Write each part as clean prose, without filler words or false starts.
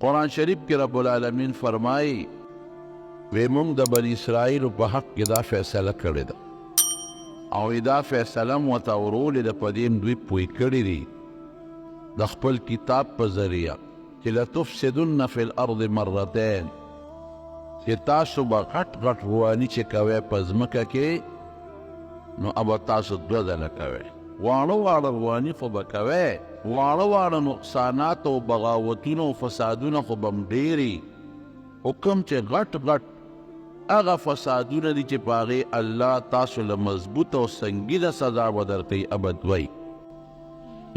قرآن شریف کې رب العالمین فرمایي وی موږ د بني اسرائیل په حق کې دا فیصله کړې ده او دا فیصله مو ورته ورولې ده، په دې دوی پوه کړي دي د خپل کتاب په ذریعه چې لتفسدن فی الارض مرتين، چې تاسو به غټ غټ رواني چې کوئ په ځمکه کې نو اب تاسو دوه ځله کوئ، واړه واړه رواني خو به کوئ، واړه واړه نقصانات او بغاوتونه او فسادونه خو به م ډېري، حکم چې غټ غټ هغه فسادونه دي چې په هغې الله تاسو له مضبوط او سنګینه سزا به درکوي ابد وی.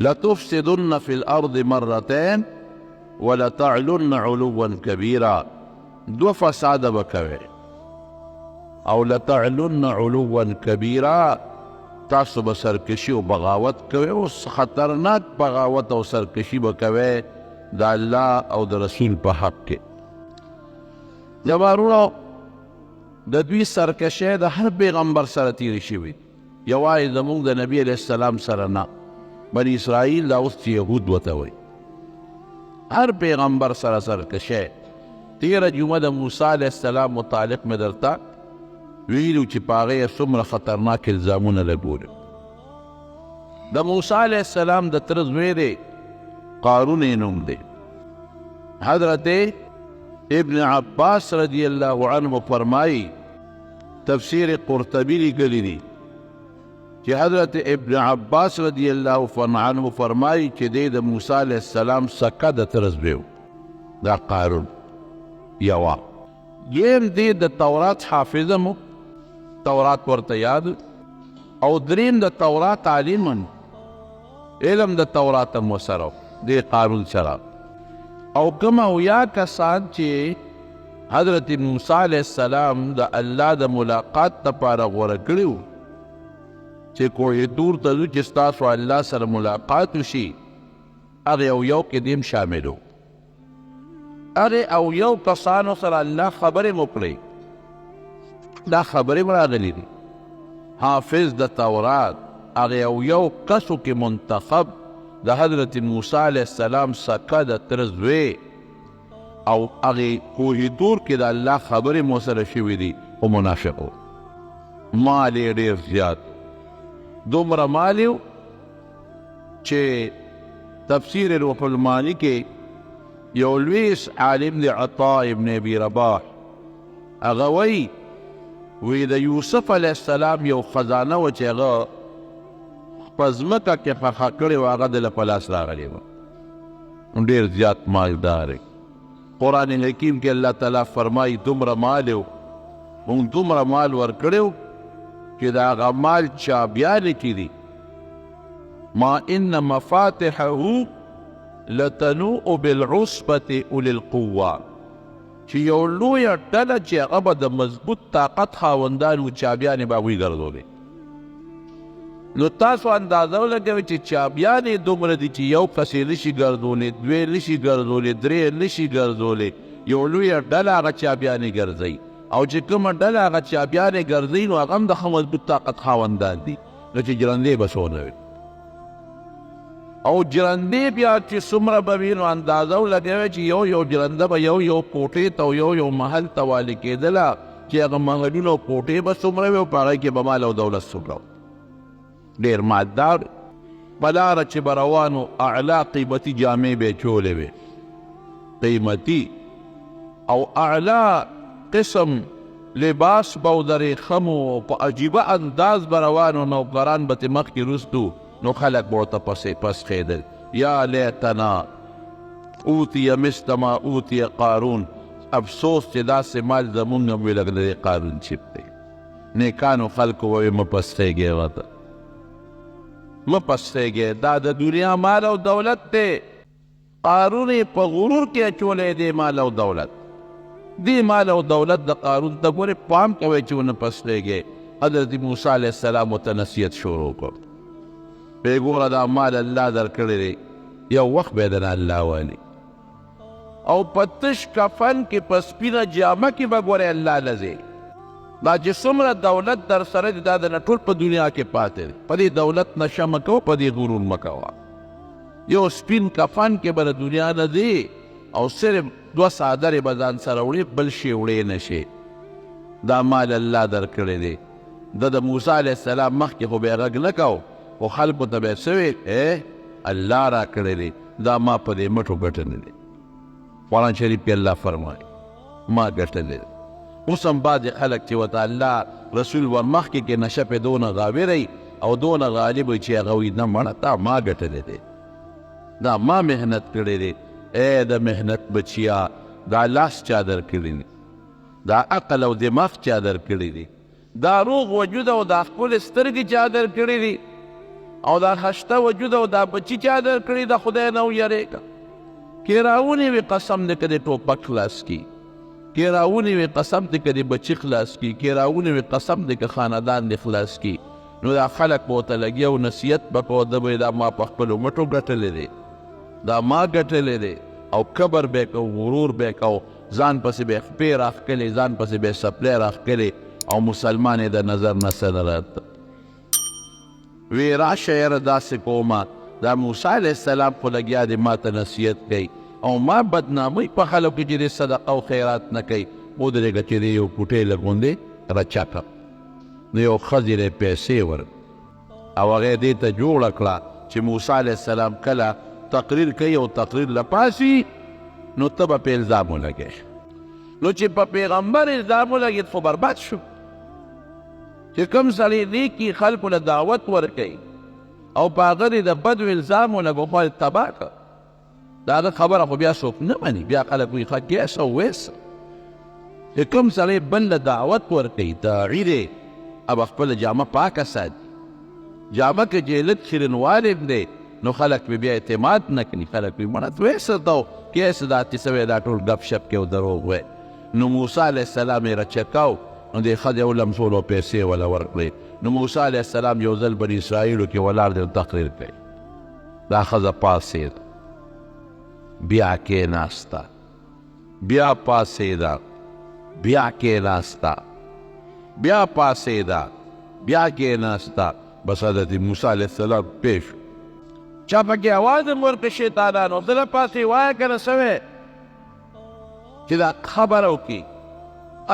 لتفسدن فی الارض مرتين ولتعلن علوا کبیرا، دو فساده به کوئ او لتعلن علوا کبیرا، تاسو به سرکشي او بغاوت کوئ او خطرناک بغاوت او سرکشي به کوئ د الله او د رسول په حق کې. جوارونو د دوی سرکشي د هر پیغمبر سره تیری شوي، یوازې زموږ د نبي علیه السلام سره نه، بني اسرائیل دا اوس یهود ورته وایي، هر پیغمبر سره سرکشي. تیره جمعه د موسی علیه السلام متعلق مې درته ویلو چې په هغې یې څومره خطرناک الزامونه لګولي. د موسی علیه السلام د تره زوی دی، قارون یې نوم دی. حضرت ابن عباس رضی اللہ عنہ فرمائی، تفسیر قرطبی لیکلی دی کہ حضرت ابن عباس رضی اللہ عنہ فرمائی کہ دے دا موسیٰ علیہ السلام سکا دا ترزبیو دا قارون یوا یم دے دا تورات حافظمو، تورات ورطا یاد، او درین دا تورات علیمن، علم دا تورات موسرو دے قارون سرا. او کم اویا کسان چې حضرت موسی علیہ السلام د الله د ملاقات لپاره غوره کړي وو چې کوه طور ته ځو چې ستاسو الله سره ملاقات وشي، هغې او یو کې دیم شامل وو. هغې او یو کسانو سره الله خبرې مو کړئ، دا خبرې م راغلي دي. حافظ د تورات هغې او یو کسو کې منتخب د حضرت موسی علیہ السلام سکه د تره زوی او هغې کوه طور کې د الله خبرې مو سره شوي دي، خو منافق و، مال یې ډېر زیات، دومره مال یې چې تفسیر روح المانی کې یو لوی عالم دی عطا ابن ابي رباح، هغه وی د یوسف علیہ السلام یو خزانه و چې هغه په ځمکه کې ښخه کړې وه، هغه د له په لاس راغلی وه، ډېر زیات مالدار. قرآن حکیم کې الله تعالی فرمایي دومره مال یو مونږ دومره مال ورکړی و چې د هغه مال چابیانې چې دي، ما ان مفاتحه لتنوء بالعصبة اولي القوه، چې یو لویه ډله چې هغه به د مضبوط طاقت خاوندان و چابیانې به هغوی ګرځولې. نو تاسو اندازه ولګوئ چې چابیانې دومره دي چې یو کس یې نشي ګرځولی، دوی نشي ګرځولی، درې نشي ګرځولی، یو لویه ډله هغه چابیانې ګرځوي، او چې کومه ډله هغه چابیانې ګرځوي نو هغه هم د ښه مضبوط طاقت خاوندان دي، نو چې جرندې به څونه وي، او جرندې بیا چې څومره به وي نو اندازه ولګوئ چې یو جرنده به یو کوټې ته او یو محل ته والي کېدله، چې هغه محلونه او کوټې به څومره وي او په هغې کې به مال او دولت څومره و، ډېر مالدار. په لاره چې به روانو اعلی قیمتي جامې به یې چولې وې، قیمتي او اعلی قسم لباس به و د ریخمو په عجیبه انداز به روانو، نوکران به ترې مخکې رستو، نو خلک به ورته پس خېدل، یا لیتنا اوتي مثل ما اوتي قارون، افسوس چې داسې مال زمونږ هم وي لکه د دې قارون چپ دی. نیکانو خلکو به وایي مه پسخېږئ ورته، مه پسخېږئ، دا د دنیا مال او دولت دی، قارون یې په غرور کې اچولی دی مال او دولت. دې مال او دولت د قارون ته ګورې پام کوئ چې ونه پسخېږئ. حضرت موسی علیہ السلام ورته نصیحت شروع کړ، پې ګوره دا مال الله درکړی دی، یو وخت به یې دنه الله والي، او په تش کفن کې په سپینه جامه کې به ګورې الله لځې. دا چې څومره دولت در سره دی دا د نه ټول په دنیا کې پاتې دی، په دې دولت نشه مه کوه، په دې غرور مه کوه. یو سپین کفن کې به د دنیا نه دی او صرف 2 څادرې به ځان سره وړي بل شی وړی نه شي. دا مال الله درکړی دی. د موسی علیه السلام مخکې خو به یې غږ نه کو، خو خلکو ته به یې څه ویل الله را کړی دی، دا ما په دې مټو ګټلی دی. قرآن شریف کې الله فرمایي ما ګټلی دی. اوس هم بعضې خلک چې ورته الله رسول ور مخکې کې نشه پې دونه غاویری او دونه غالب وي چې هغه وایي نه مړه تا ما ګټلی دی، دا ما محنت کړی دی. د محنت بچیا دا لاس چا درکړی دی، دا عقل او دماغ چا درکړی دی، دا روغ وجود او دا ښکلې سترګې چا درکړی دی، او دا خشته وجود او دا بچي چا درکړي د خدای نه ویرېږه. کې راونیوي قسم دی که د ټوپک خلاص کي، کې راونیوي قسم دی که د بچي خلاص کي، کې راونیوي قسم دی که خاندان دی خلاص کي. نو دا خلک به ورته لګي او نصیحت به کوه، ده به دا ما په خپلو مټو ګټلی دی، دا ما ګټلی دی. او کبر به کو، غرور به کو، ځان پسې به خپې راښکلې، ځان پسې به سپلی راښکلې، او مسلمان یې د نظر نه څه نه راته وی راشه یاره داسې کومه. دا موسی علیه السلام خو لګیا دی ما ته نصیحت کوي، او ما بدناموي په خلکو کې چې د صدقه او خیرات نه کوي. ودرېږه چې د یو کوټې لږ غوندې رچا کړه، نو یو ښځې دی پیسې ور او هغې دې ته جوړه کړه چې موسی علیه السلام کله تقریر کوي او تقریر لپاسي نو ته به پې الزام ولګې. نو چې په پیغمبر الزام ولګېد خو برباد شو. چې کوم سړی نیکي خلکو له دعوت ورکوي او په هغه د بدو الزام ولګو خو تباه کړه، د هغه خبره خو بیا څوک نه مني، بیا خلک وایي ښه کیسه ویسه. چې کوم سړی بل له دعوت ورکوي داعي دی، اب خپله جامه پاکه ساتي، جامه که جهلت شیرینوالی دی نو خلک به بیا اعتماد نه کوي، خلک وایي مړه ویسه ته کیسه دا چې څه وی دا ټول ګپ شپ کې او دروغ وی. نو موسی علیه السلام یې رچکاو، نو د ښځې ولمسولو پیسې وله ورکړې. نو موسی علیه السلام یو ځل بني اسرائیلو کې ولاړ دی تقریر کوي، دا ښځه پاڅېده، بیا کېناسته، بیا پاڅېده، بیا کېناسته، بیا پاڅېده، بیا کېناسته. بس حضرت موسی علیه السلام پیش چا پکې اواز هم ورکړه شیطانانو دله پاسې وایه که نه څه وی چې دا خبره وکړي.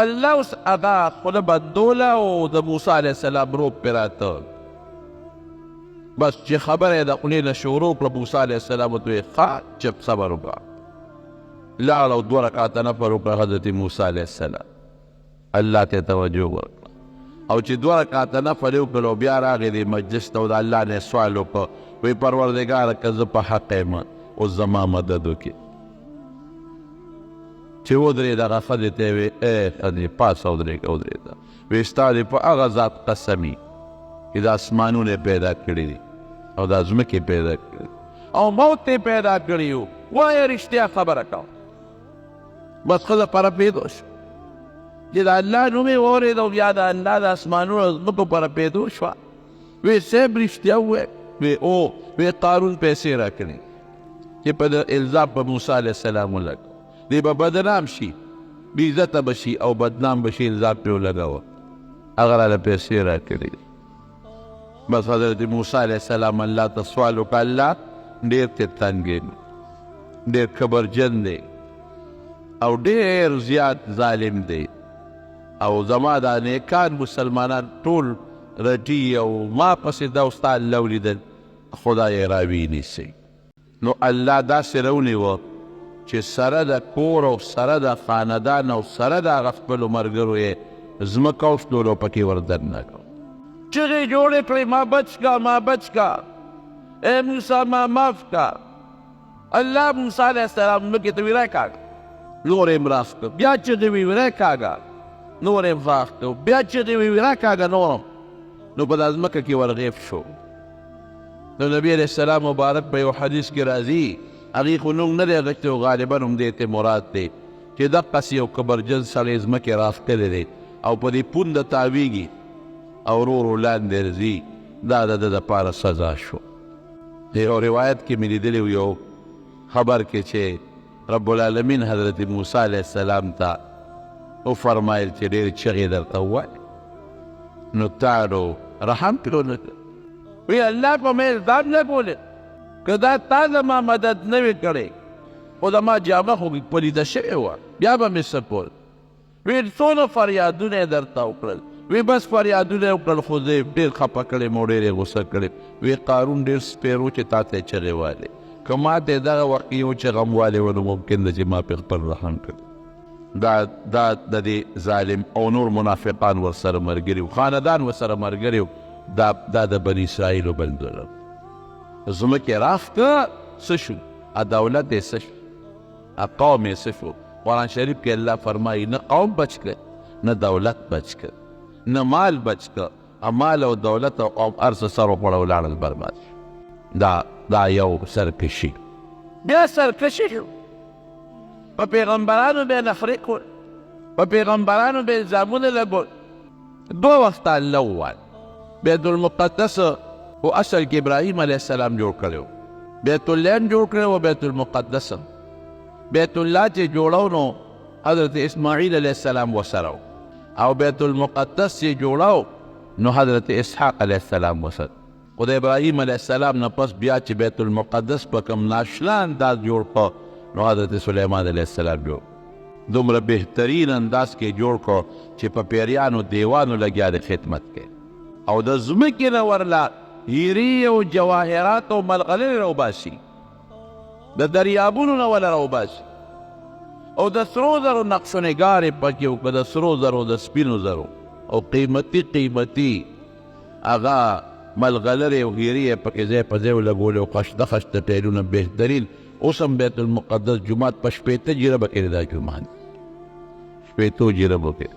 الله اوس هغه خوله بندوله او د موسی علیه السلام روب پرې راته. بس چې خبره یې د خولې نه شروع کړه موسی علیه السلام ورته ویې ښه چپ صبر وکړه. لاړه او 2 رکعاته نفل وکړه حضرت موسی علیه السلام، الله ته توجه ورکړه. او چې 2 رکعاته نفل یې وکړل او بیا راغی د مجلس ته او د الله نه یې سوال وکړه، وی پروردګاره که زه په حق یم اوس زما مدد وکړي. چې ودرېد هغه ښځې ته یې وی ای ښځې پاڅه ودرېږه ودرېده. وی ستا دې په هغه ذات قسم وي چې د اسمانونه پیدا کړي دي او د ځمکې پیدا کړي او موت یې پیدا کړي وو، وایه رښتیا خبره کوه. بس ښځه پره پیدا شوه چې د الله نوم یې واورېد او بیا د الله د اسمانونو او ځمکو پره پیدا شوه. وی صاحب رښتیا ووایه. وی او وی قارون پیسې راکړي چې په د الزام په موسی علیه السلام ولګو، دی به بدنام شي، بې عزته به شي او بدنام به شي، الزام پرې ولګوه، هغه راله پیسې راکړي. بس حضرت موسی علیه السلام الله ته سوال وکړه، الله ډېر ترې تنګ ډېر کبرجن دی او ډېر زیات ظالم دی او زما دا نیکان مسلمانان ټول رټي او ما پسې دا ستا الله ولیدل، خدای راوی نیسئ. نو الله داسې راونیوه چې سره د کور او سره د خاندان او سره د هغه خپلو ملګرو یې ځمکه او شلولو پکې وردننه کړه. چغې جوړې کړې ما بچ کا ما بچ کا، ای موسی ما معاف کا. الله موسی علیه السلام ځمکې ته ویری کاږه، نور یې مراخ کړه، بیا چغې وی ویری کاږه، نور یې مراخ کړه، بیا چغې وی ویری کاږه نورم. نو په دا ځمکه کې ورغیب شو. نو نبی علیه السلام مبارک په یو حدیث کې راځي، هغې خو نوم نه دی غښتی او غالبا هم دې ته مراد دی چې دقسې یو کبرجن سړی ځمکې راښکلی دی او په دې پونده تاویږي او ورو ورو لاندې ځي، دا د ده دپاره سزا شو. یو روایت کې مې لیدلی یو خبر کې چې رب العالمین حضرت موسی علیه السلام ته وفرمایل چې ډېرې چغې درته ووایې، نو تاړو رحم پرې ونه کړ. وی الله په مې الزام نه بولې، که دا تا زما مدد نه وي کړی خو زما جامه خو پلیته شوې وه، بیا به مې څه کول. ویل څونه فریادونه یې درته وکړل. وی بس فریادونه یې وکړل خو زه یې ډېر خفه کړی مو ډېر یې غوسه کړی. وی قارون ډېر سپېر و چې تا ته یې چغې والې، که ما ته یې دغه وخت کې یو چغه م والې وه نو ممکن ده چې ما پرې خپل رحم کړی. دا د دې ظالم او نور منافقان ورسره ملګري وو، خاندان ورسره ملګري وو. دا د بني اسرائیلو بل ظلم. ځمکې راښکه څه شو، دولت یې څه شو، قوم یې څه شو. قرآن شریف کې الله فرمایي نه قوم بچ کړ، نه دولت بچ کړ، نه مال بچ کړ. مال او دولت او قوم هر څه سر وخوړه ولاړل برباد شو. دا یو سرکشي. بیا سرکشي شو، په پیغمبرانو به یې نفرې کول، په پیغمبرانو به یې الزامونه لګول. دوه وخته الله وویل بیت المقدس خو اصل کې ابراهیم علیه السلام جوړ کړی و، بیت الله هم جوړ کړی و، بیت المقدس هم. بیت الله چې جوړو نو حضرت اسماعیل علیه السلام ورسره و، او بیت المقدس چې جوړو نو حضرت اسحاق علیه السلام ورسره. خو د ابراهیم علیه السلام نه پس بیا چې بیت المقدس په کوم ناشنا انداز جوړ کړ نو حضرت سلیمان علیه السلام جوړ. دومره بهترین انداز کې جوړ کړ چې په پیریانو دیوانو لګیا د خدمت کې، او د ځمکې نه ورله هیرې او جواهرات او ملغلرې راوباسي، د دریابونو نه وله راوباسي، او د سرو زرو نقش و نگار یې پکې وکړه، د سرو زرو د سپینو زرو او قیمتي هغه ملغلرې او هیرې یې پکې ځای په ځای ولګولې او خشته خشته ټایلونه بهترین. اوس هم بیت المقدس جومات په 80 جربه کې دا جومات 80 جربو کې.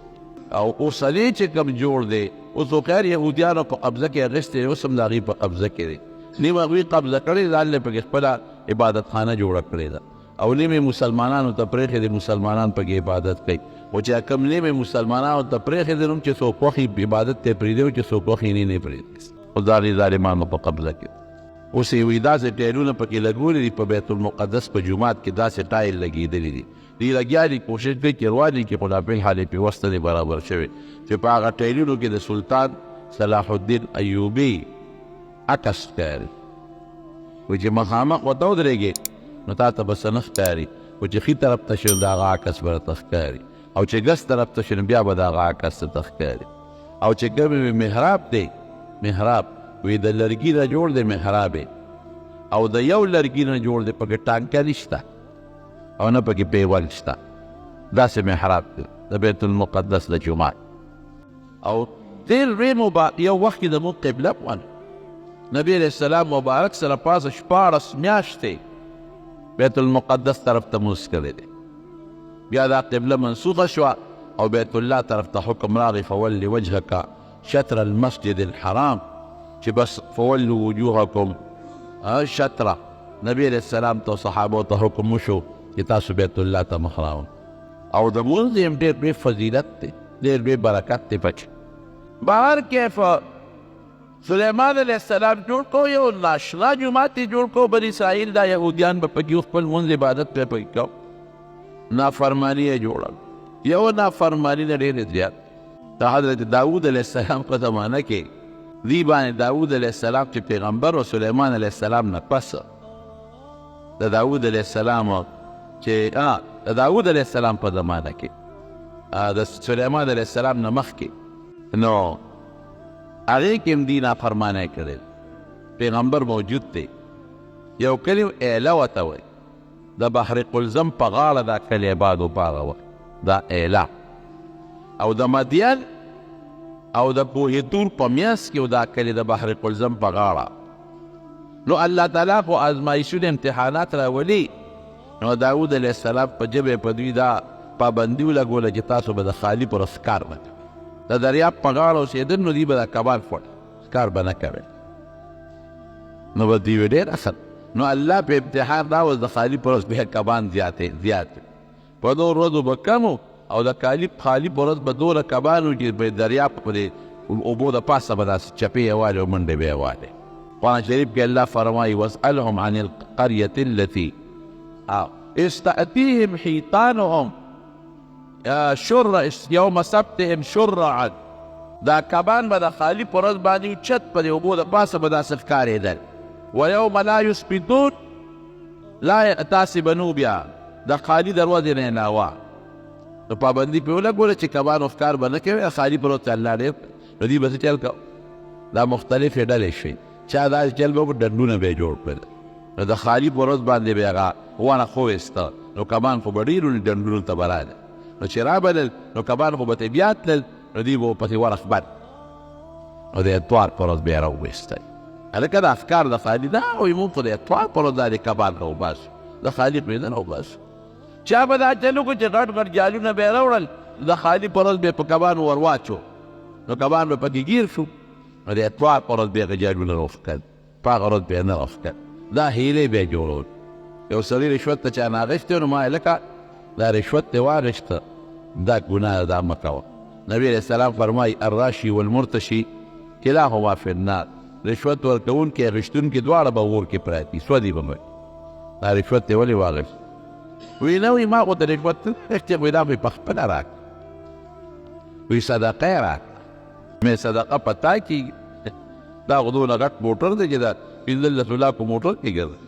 او اوسنی چې کوم جوړ دی اوس خو خیر یهودیانو په قبضه کې اخیستی دی، اوس هم د هغوی په قبضه کې دی. نیم هغوی قبضه کړی ځان یې پکې خپله عبادتخانه جوړه کړې ده، او نیم یې مسلمانانو ته پرېښې دی، مسلمانان پکې عبادت کوي. خو چې کوم نیم یې مسلمانانو ته پرېښې دی نو چې څوک خوښي عبادت ته پرېږدي او چې څوک خوښي نه پرېږدي. خو دا د ظالمانو په قبضه کې. اوس یې وایي داسې ټایلونه پکې لګولي دي په بیت المقدس په جومات کې، داسې ټایل لګېدلي دي. دوی لګیا دي کوشش کوي چې رواني کې، خو لا فلحال یې پیوسته دی برابر شوی چې په هغه ټایلونو کې د سلطان صلاح الدین ایوبي عکس ښکاري. وایي چې مخامخ ورته ودرېږې نو تا ته به څه نه ښکاري، خو چې ښي طرف ته شي د هغه عکس به درته ښکاري، او چې ګس طرف ته شي نو بیا به د هغه عکس درته ښکاري. او چې کوم محراب دی، محراب وی د لرګي نه جوړ دی محراب، او د یو لرګي نه جوړ دی، پکې ټانکه نشته او نه پکې پیول شته. داسې محراب دی د بیت المقدس د جومات. او ډېر لوی یو وخت کې زموږ قبله وه، نبي علیه السلام مبارک سره پاسه 14 میاشتې بیت المقدس طرف ته مونځ کړی دی. بیا دا قبله منسوخه شوه او بیت الله طرف ته حکم راغی فول وجهک شطر المسجد الحرام، چې بس فولوا وجوهکم شطره. نبی علیه السلام ته صحابو ته حکم وشو چې تاسو بیت الله ته مخ راوړئ. او د مونځ یې ډېر لوی فضیلت دی، ډېر لوی برکت دی پکې. بهر کیف سلیمان علیه السلام جوړ کو، یو ناشنا جومات یې جوړ کو. بني اسرائیل دا یهودیان به پکې خپل مونځ عبادت پرې پکې کو، نافرماني یې جوړل. یو نافرماني نه ډېرې زیات. د حضرت داود علیه السلام په زمانه کې دی باندې داود علیه السلام چې پیغمبر و سلیمان علیه السلام نه پس د داود علیه السلام چې د داود علیه السلام په زمانه کې د سلیمان علیه السلام نه مخکې نو هغې کې هم دی نافرمانی کړی، پیغمبر موجود دی. یو کلی ایله ورته وایي، د بحر قلزم په غاړه دا کلی آباد و په هغه وخت، دا ایله. او د مدین او د کوهتور په میاس کې و دا کلی د بحر قلزم په غاړه. نو الله تعالی خو ازمایښتونه امتحانات راولي، نو داود علیه السلام په ژبه په دوی دا پابندي ولګوله چې تاسو به د خالي پر ښکار نه کوئ، د دریاب په غاړه اوسېدل نو دوی به دا کبان فوټ ښکار به نه کوئ، نو به دوی ډېر اصل. نو الله په امتحان راوست د خالي پر اوس بیا کبان زیات په نور ورځو به کم او د خالي پر اوس به دومره کبان و چې په دریاب په اوبو د پاسه به داسې چپې یې والې او منډې به یې والې. قرآن شریف کې الله فرمایي واسألهم عن القرية التي استأتيهم حيطانهم يوم سبتهم شرعا. دا کبان به د خالي پر ورځ باندې چت په د اوبو د پاسه به داسې ښکارېدل. ويوم لا يسبتون لا تاسې به نو بیا د خالي دروازې نه علاوه نو پابندي پرې ولګوله چې کبانو ښکار به نه کوي خالي پروت الله ډېر نو دوی به څه چل کوو دا مختلفې ډلې شوې چا دا چل به ډنډونه به یې جوړ کړل نو د خالي په ورځ باندې به یې هغه ونه خوویسته نو کبان خو به ډېرو ډنډونو ته به راغلل نو چې رابلل نو کبان خو به ته بیا تلل نو دوی به پسې ورخبر نو د اتوار په ورځ به یې راوویستی هلکه دا افکار د خالي دا وایي مونږ خو د اتوار په ورځ دا د کبان راوباسو د خالي پرېږده راوباسو چا به دا چل وکړو چې غټ غټ جالونه به یې راوړل د خالي په ورځ به یې په کبانو ور واچو نو کبان به پکې ګیر شو نو د اتوار په ورځ به یې هغه جالونه راوښکل په هغه ورځ به یې نه راوښکل دا هیلې به یې جوړول یو سړي رشوت ته چا نه اخیستی نو ما لکه دا رشوت دې واخیسته دا ګناه دا مه کوه نبي علیه السلام فرمایي الراشي والمرتشي کلاهما فی النار رشوت ورکوونکي اخیستونکي دواړه به اور کې پراته دي سودي به وي دا رشوت یې ولې واخیست وی نه وی ما خو ته رشوت اخیستی وی دا مې په خپله راکړه وی صدقه یې راکړه مې صدقه په تا کېږي دا خو دونه غټ موټر دی چې دا 15 لاکو موټر کې ګرځي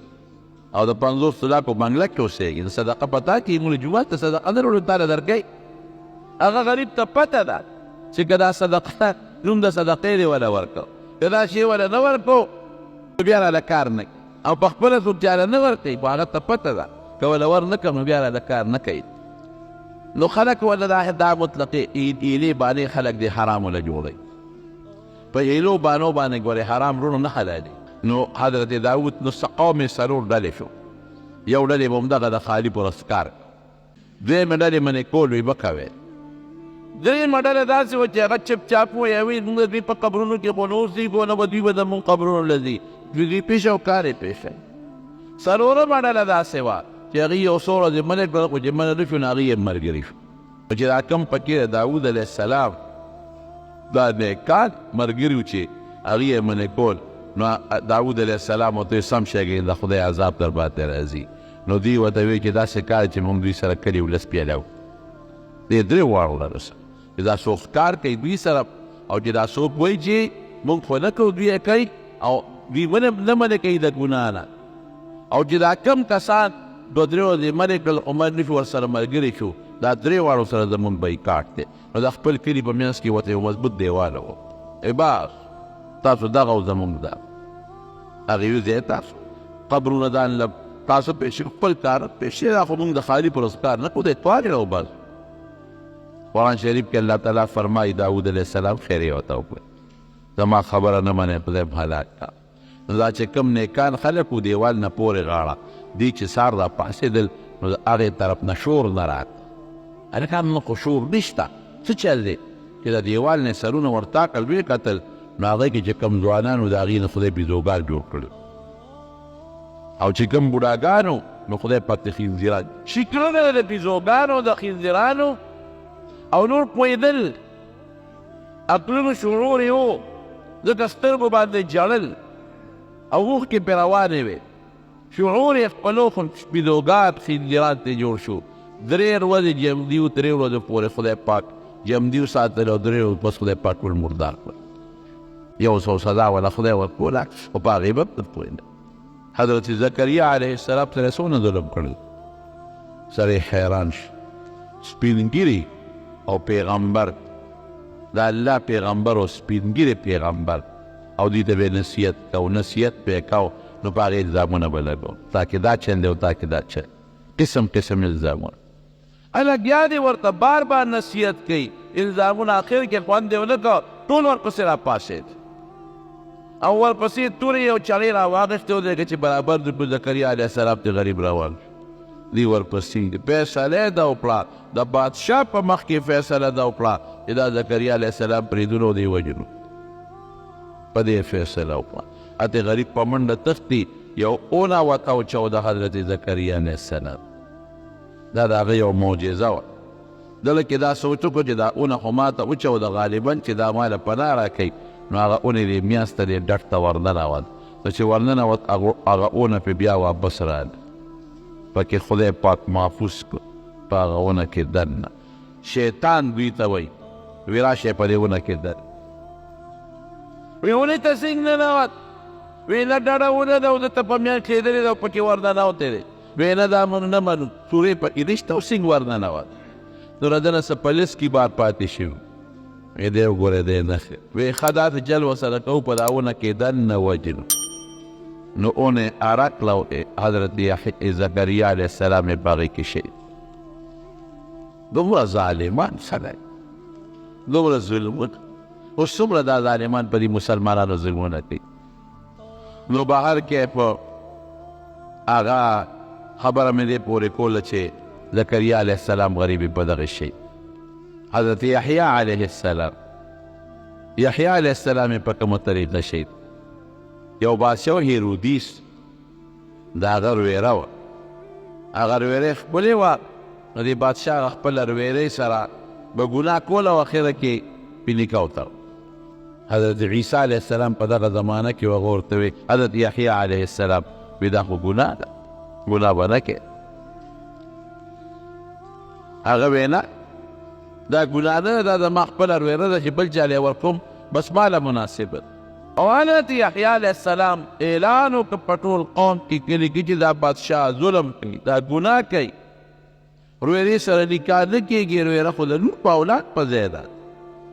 او د 50 لاکو بنګله کې اوسېږي د صدقه په تا کېږي موږ جومات ته صدقه نه وړو تاله درکوي هغه غریب ته پته ده چې که دا صدقه نوم د صدقې دی وله ورکړو که دا شی وله نه ورکړو نو بیا راله کار نه کوي او په خپله څوک چاله نه ورکوي خو هغه ته پته ده که وله ور نه کړم نو بیا راله کار نه کوي نو خلک وله دا مطلقې ایلې بانې خلک دې حرام وله جوړوي په ایلو بانو باندې ګورې حرام رونو نه حلالي نو حضرت داود نو قوم څلور ډلې شو یو ډلې به همدغه د خالي پر ښکار دویمه ډلې منې کول وی به کوې درېیمه ډله داسې وه چې هغه چپ چاپ وایي وایي موږ د دوی په قبرونو کې خو نه اوسېږو نه به دوی به زموږ قبرونو له ځي دوی پیښه او کار یې پیښه څلورمه ډله داسې وه چې هغوی یو څو ورځې منې کړل خو چې منې نه شو نو هغوی یې ملګري شو چې دا کم پکې د داود علیه السلام دا نیکان ملګري و چې هغوی یې منې کول نو داود علیه السلام ورته سم شی د خدای عذاب در باندې راځي نو دوی ورته وایي چې داسې کار چې موږ دوی سره کلي ولس پیاله وو دې درې واړو له رسه چې دا څوک کار کوي دوی سره او چې دا څوک وایي چې موږ خو نه کوو دوی یې کوي او دوی نه منې کوي د ګناه نه او چې دا کم کسان دوه درې ورځې منې کړل خو منې نه شو ورسره ملګري شو دا درې واړو سره زموږ بایکاټ دی نو د خپل کلي په منځ کې ورته یو مضبوط دیواله و بس تاسو دغه او زموږ ده هغې ویل تاسو قبرونه ځان له تاسو پیسې خپل کار پیسې دا خو موږ د خالي پر کار نه کوو د اتوار یې راوباسو قرآن شریف کې الله تعالی فرمایي داود علیه السلام خیر یې ورته وکړه زما خبره نه منې خدای به هلاک کړه نو دا چې کوم نیکان خلک و دیوال نه پورې غاړه دوی چې سار را پاڅېدل نو د هغې طرف نه شور نه راته هلکان نو خو شور نشته څه چل دی چې د دیوال نه سرونه ورتاکل ویې کتل نو هغې کې چې کوم ځوانانو د هغې نه خدای بیزوګان جوړ کړل او چې کوم بوډاګانو نو خدای پاک د خنزیران شکرونه د بیزوګانو د خنزیرانو او نور پوهېدل عقلونو شعور یې و ځکه سترګو باندې جړل او اوښکې پرې روانې وې شعور یې خپلو بیزوګان خنزیران ته جوړ شو درې ورځې جمدي و 3 ورځو پورې خدای پاک جمدي ساتل او 3 ورځې پس خدای پاک ټول مردار کړل یو څو سزا ولا خدای ورکوله او په هغې به نه پوهېده حضرت زکریا علیه السلام سره څونه ظلم کړل سړی حیران شي سپینګیري او پیغمبر د الله پیغمبر او سپینګیري پیغمبر او دوی ته به نصیحت کو نصیحت به کو نو په هغې الزامونه به لګو تاکې دا چل دی او تاکې دا چل قسم قسم الزامونه الګیا دې ورته بار بار نصیحت کوي الزامونه اخر کې خوند یې ونه کړ ټول ورپسې را پاسېد او ورپسې تورې یو چړې را واخېستې ودرېږه چې برابر د زکریا علیه السلام ته غریب روان دی ورپسې فیصله یې دا وکړه د بادشاه په مخ کې فیصله دا وکړه چې دا زکریا علیه السلام بریدونه دی وجنو په دې فیصله وکړه اته غریب په منډه تښتي یو اونه وتاوچو د حضرت زکریا علیه السلام دا د هغه یو معجزه وه دله کې دا سوچ وکړو چې دا اونه خو ماته وچو د غالبا چې دا ماله پناه راکوي نو هغه اونې دې میاشت ته دې ډټ ته ورننوت نو چې ورننوت هغه اونه پې بیا واپس راغله پکې خدای پاک محفوظ کړ په هغه اونه کې دننه شیطان دوی ته وایي وی راشئ په دې اونه کې دن وی اونې ته څنګه ننوت وی نه ډډه ونه ده او ده ته په میاشت کېدلې ده او پکې ورننوتی دی وی نه دا موږ نه منو سورې پکې نشته او څنګه ورننوت نو د ده نه څه په لیست کې بار پاتې شوي وی دی وګوره دی نښې وی ښه دا ته جل ورسره کوو په دا ونه کې دننه وجنو نو اون عرق لو حضرت زکریا علیه السلام یې په هغې کې شهید دومره ظالمان خلک دومره ظلمونه اوس څومره دا ظالمان په دې مسلمانانو ظلمونه کوي نو بهر کې په هغه خبره مې دې پورې کوله چې زکریا علیه السلام غریب په دغه شي حضرت یحیی علیه السلام یحیی علیه السلام په کومه طریقه شهید یو بادشاه هیرودیس د هغه رویره وه هغه رویرې ښکلې وه نو دې بادشاه خپله رویرې سره به ګناه کوله او اخره کې پې نکاح وتړ حضرت عیسی علیه السلام په دغه زمانه کې هغه ورته وی حضرت یحیی علیه السلام وی دا خو ګناه ده ګناه به نه کوې هغه وی نه دا ګناه نه دا زما خپله رویره ده چې بل چا لی ورکوم بس ماله مناسبه ده او حضرت یحیی علیه السلام اعلان وکړ په ټول قوم کې کلي کې چې دا بادشاه ظلم کوي دا ګناه کوي رویرې سره نکاح نه کېږي رویره خو د لور په اولاد په ځای ده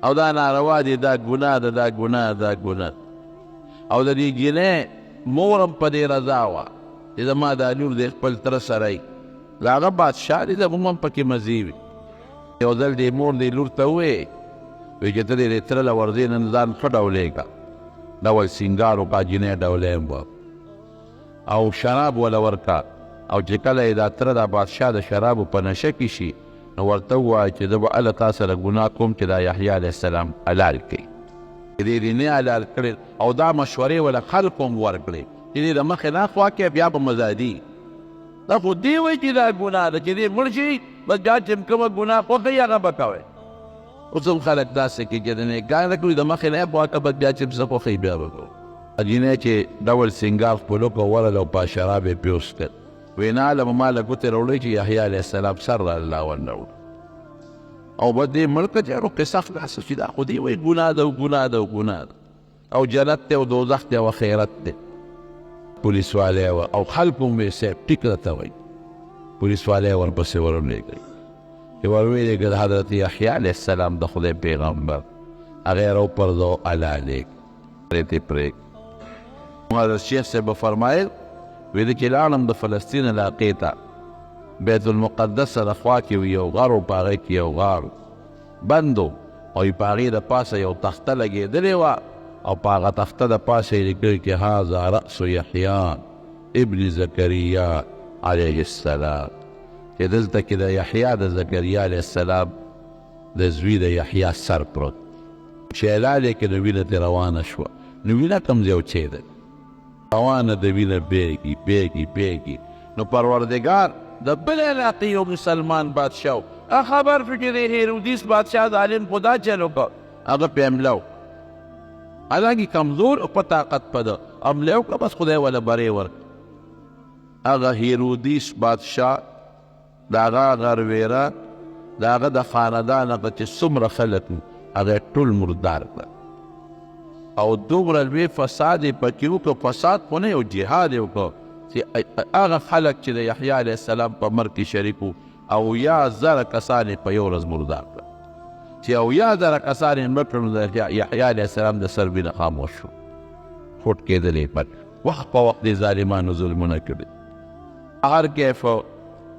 او دا ناروا دی دا ګناه ده دا ګناه دا ګناه او د دې جنۍ مور هم په دې رضا وه چې زما دا لور دی خپل تره سره یي د هغه بادشاه دی زموږ هم پکې مزې وي یو ځل دې مور دې لور ته وویې وایي چې ته دې تره له ورځې نن ځان ښه ډولېږه ډول سینګار وکړه جنۍ ډولۍ به او شراب وله ورکړه او چې کله یې دا تره دا بادشاه د شرابو په نشه کې شي نو ورته ووایه چې زه به هله تا سره ګناه کوم چې دا یحیی علیه السلام حلال کړي چې دې دې نه حلال کړي او دا مشورې وله خلکو هم ورکړې چې دې د مخې نه خوا کې بیا به مزادي دا خو دې وایي چې دا ګناه ده چې دې مړ شي بس بیا چې کومه ګناه خوښوي هغه به کوئ اوس هم خلک داسې کوي چې د نکاح نه کړي د مخې نه یې پاکه بس بیا چې څه خوښوي بیا به کوو جنۍ چې ډول سینګار خپل وکړ ورله او په شراب یې پیوس کړ وی نه علمه ما له ګوتې راوړی چې یحیی علیه السلام سر را الله ورنوړ او به دې مړ کړه چې هغه قصه خلاصه چې دا خو دې وایي ګناه ده او ګناه ده او ګناه ده او جنت دی او دوزخ دی او خیرت دی پولیس والی وه او خلکو هم وی صاحب ټیک راته وایي پولیس والی ورپسې ورولېږئ چې ورولېږه د حضرت یحیی علیه السلام د خدای پیغمبر هغه یې راوپرځو هلالېږ پرې پرېږ حضرت شیخ صاحب به فرمایل وی د چې لاړم د فلسطین علاقې ته بیت المقدس سره خوا کې وي یو غر و په هغې کې یو غار بند و او په هغې د پاسه یو تخته لګېدلې وه او په هغه تخته د پاسه یې لیکلي چې هذا رأس یحیی ابن زکریا علیه السلام چې دلته کې د یحیی د زکریا علیه السلام د زوی د یحیی سر پروت چې حلال یې کې نو وینه ترې روانه شوه نو وینه کوم ځای وچې ده روانه د وینه بیږي بیږي بیږي نو پروردګار د بل علاقې یو مسلمان بادشاه و خبر شو چې د هیرودیس بادشاه ظالم خو دا چل وکړ هغه پې حمله وکړه حالانکې کمزور او په طاقت په ده حمله وکړه بس خدای وله برې ورکړه هغه هیرودیس بادشاه د هغه غرویره د هغه د خاندان هغه چې څومره خلک وو هغه ټول مردار کړه او دومره لوی فساد یې پکې وکړه فساد خو نه یو جهاد یې وکړه چې هغه خلک چې د یحیی علیه السلام په مرګ کې شریک وو اویا زره کسان یې په یو ورځ مردار کړه چې اویا زره کسان یې مړه کړل نو د یحیی علیه السلام د سر وینه خاموش شو فوټ کېدلې پټ وخت په وخت دې ظالمانو ظلمونه کړي هر کیف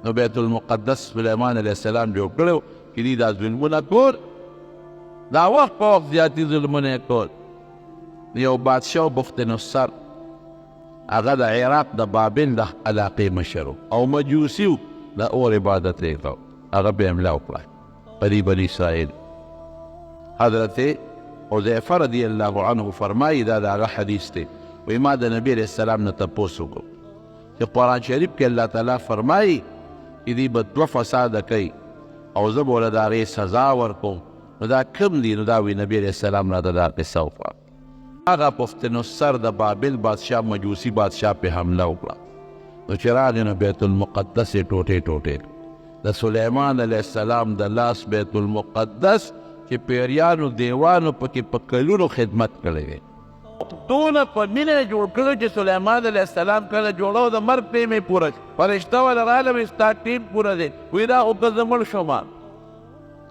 نو بیت المقدس سلیمان علیه السلام جوړ کړی چې دوی دا ظلمونه کول دا وخت په وخت زیاتي ظلمونه یې کول یو بادشاه بخت نصر هغه د عراق د بابل د علاقې مشر او مجوسي و د اور عبادت یې کو هغه پې حمله وکړه په بني اسرائیل حضرت حذیفه رضی الله عنه فرمایي دا د هغه حدیث دی وایي ما د نبي علیه السلام نه تپوس وکړو چې قرآن شریف کې الله تعالی فرمایي چې دوی به دوه فساده کوي او زه به ورله د هغې سزا ورکوم نو دا کوم دي نو دا وایي نبي علیه السلام راته دا قصه وکړه هغه پخت نصر د بابل بادشاه مجوسی بادشاه پې حمله وکړه نو چې راغی نو بیت المقدس یې ټوټې ټوټې د سلیمان علیه السلام د لاس بیت المقدس چې پیریانو دیوانو پکې په کلونو خدمت کړی دی دونه په مینه جوړ کړی چې سلیمان علیه السلام کله جوړو د مرګ ټیم یې پوره شي. فرشته ورته راغله وایي ستا ټیم پوره دی. وایي دا خو که زه مړ شوم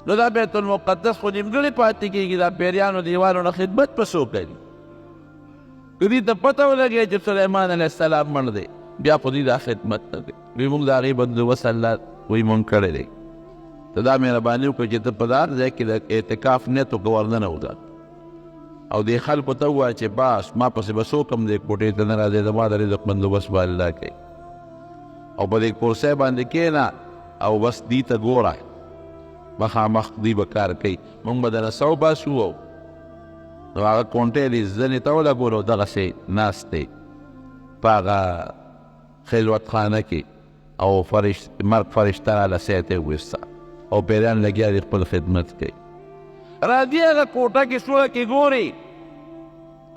نو دا بیت المقدس خو نیمګړی پاتې کېږي. دا پیریانو دیوالو نه خدمت په څوک کوي؟ که دې ته پته ولګي چې سلیمان علیه السلام مړ دی بیا خو دوی دا خدمت نه کوي. وایي موږ د هغې بندوبست الله وایي مونږ کړی دی. ته دا مهرباني وکړه چې ته په دا ځای کې د اعتکاف نیت وکړه ورننه وځه او دې خلکو ته ووایه چې بس ما پسې به څوک هم دې کوټې ته نه راځي زما د رزق بندوبست به الله کوي او په دې کرسۍ باندې کښېنه او بس دې ته ګوره مخامخ دوی به کار کوي. مونږ به دله سو باسو او نو هغه کونټۍ دې زنې ته ولګولو دغسې ناست دی په هغه خلوت خانه کې او مرګ فرشته راله سیت یې وویسته او پیریان لګیا دي خپل خدمت کوي. راځي هغه کوټه کې سوړه کې ګوري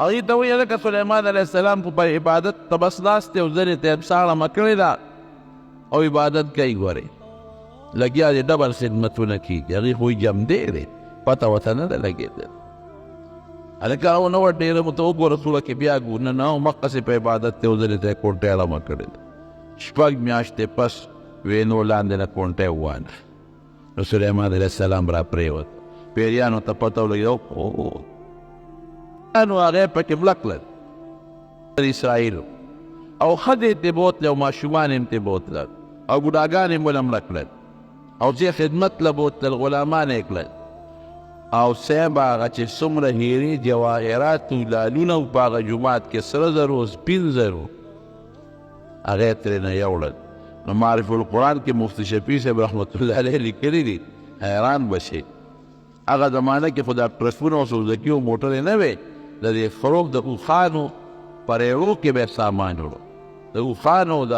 هغې ته وایي هلکه سلیمان علیه السلام خو په عبادت ته بس ناست دی او زنې ته یې ساړه کړې ده او عبادت کوي. ګورئ لګیا دي ډبل خدمتونه کېږي. هغې خو جمدی دی پته ورته نه ده لګېدلې. هلکه هغه نه وه ډېره مو ته وګوره سوړه کې بیا ګورو نه نه مقصې په عبادت دی او زنې ته یې کوټۍ اړمه کړې ده. 6 میاشتې پس وینو لاندې نه کونټۍ ووانه نو سلیمان علیه السلام را پرېوت. پیریانو ته پته ولګېده نو هغه پکې مړه کړل اسرائیلو او ښځې یې ترې بوتلې او ماشومان یې هم ترې بوتلل او بوډاګان یې ونه مړه کړل او چې خدمت له بوتلل غلامان یې کړل او صاحب هغه چې څومره هیرې جواهرات و لالونه و په هغه جومات کې سره زرو سپین زرو هغه یې ترېنه یوړل. نو معرف القرآن کې مفتی شفیع صاحب رحمت الله علیه لیکلي دي حیران به شي. هغه زمانه کې خو دا ټرکونه او سوزکي او موټرې نه وې د دې خروب د اوښانو په ریړو کې به سامان وړو د اوښانو د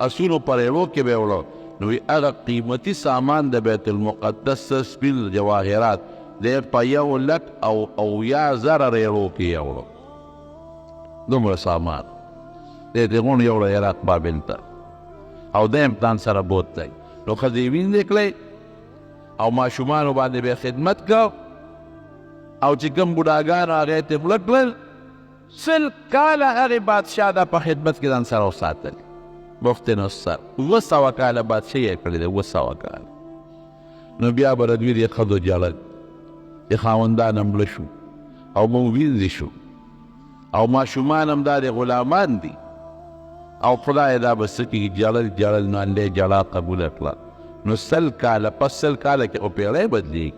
اسونو په ریړو کې به وړو. نو هغه قیمتي سامان د بیت المقدس سپین جواهرات دی په 1,00,000 ریړو کې یې وړو. دومره سامان دی دې غونډ یوړه عراق بابل ته او د امتحان سره بوتلی. نو ښځې یې ویندې کړی او ماشومانو باندې به خدمت کو او چې کوم بوډاګانو هغې ته مړه کړل 100 کاله هغې بادشاه دا په خدمت کې ځان سره وساتلی. مفت نصر 200 کاله بادشاه یې کړی دی 200 کاله. نو بیا به د دوی دې ښځو جړل چې خاوندان هم مړه شو او موږ وینځې شو او ماشومان هم دا د غلامان دي او خدای دا به څه کېږي جړل نو الله جړا قبوله کړه. نو 100 کاله پس 100 کاله کې خو پیړۍ بدلېږي.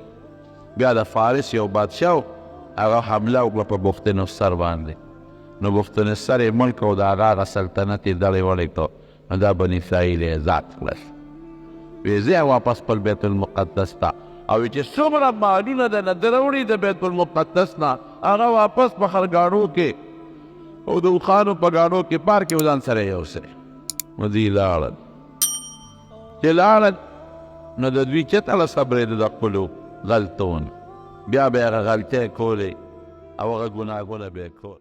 بیا د فارس یو بادشاه هغه حمله وکړه په بخت نصر باندې. نو بخت نصر یې ملک او د هغه سلطنت یې دړې وړې کړو. نو دا بني اسرائیل یې ذات کړل. ویې ځه واپس خپل بیت المقدس ته او چې څومره مالونه د نه دروړي د بیت المقدس نه هغه واپس په خرګاڼو کې او د اوښانو په ګاڼو کې پار کې ځان سره یوسئ. نو دوی لاړل. چې لاړل نو د دوی چېرته له صبرېده د خپلو غلطونو بیا به یې هغه غلطۍ کولې او هغه ګناهونه به یې کول.